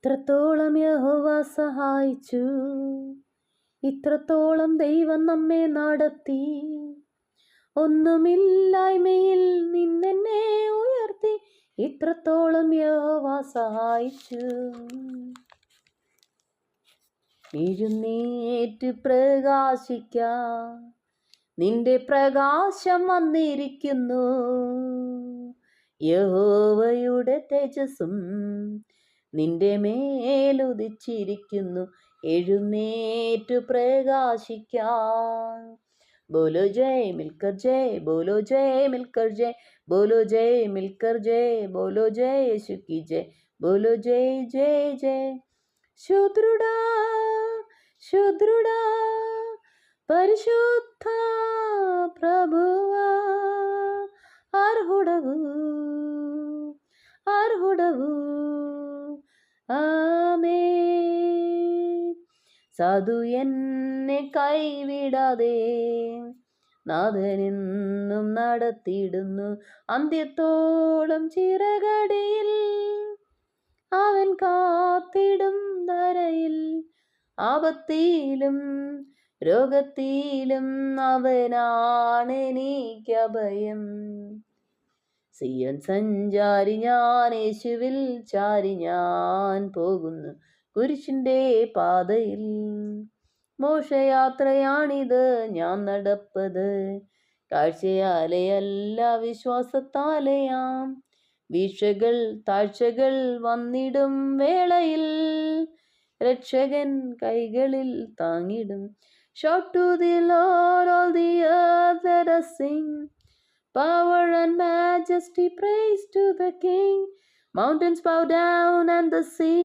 ഇത്രത്തോളം യഹോവ സഹായിച്ചു, ഇത്രത്തോളം ദൈവം നമ്മെ നടത്തി. ഒന്നുമില്ലായ്മയിൽ നിന്നെന്നെ ഉയർത്തി, ഇത്രത്തോളം യഹോവ സഹായിച്ചു. എഴുന്നേറ്റ് പ്രകാശിക്കാം, നിന്റെ പ്രകാശം വന്നിരിക്കുന്നു. യഹോവയുടെ തേജസ്സും നിന്റെ മേലുദിച്ചിരിക്കുന്നു. എഴുന്നേറ്റ് പ്രകാശിക്കാം. बोलो जय मिलकर जय, बोलो जय मिलकर जय, बोलो जय मिलकर जय, बोलो जय यीशु की जय, बोलो जय जय जय. ശുദ്രുടാ ശുദ്രുടാ പരിശുദ്ധ ప్రభువా, అర్హుడవు అర్హుడవు ആമേൻ. സാധു എന്നെ കൈവിടാതെ നാഥനെന്നും നടത്തിയിടുന്നു. അന്ത്യത്തോളം ചിറകടിയിൽ അവൻ കാത്തിടും ധരയിൽ. ആപത്തിലും രോഗത്തിലും അവനാണെനിക്കഭയം. സിയോൻ സഞ്ചാരി ഞാൻ, യേശുവിൽ ചാരി ഞാൻ പോകുന്നു കുരിശിൻ്റെ പാതയിൽ. മോക്ഷയാത്രയാണിത് ഞാൻ നടപ്പത്, കാഴ്ചയാലെയല്ല വിശ്വാസത്താലെയാം. വീഴ്ചകൾ താഴ്ചകൾ വന്നിടും വേളയിൽ രക്ഷകൻ കൈകളിൽ താങ്ങിടും. Shout to the Lord, all the earth let us sing. Power and majesty, praise to the King. Mountains bow down and the sea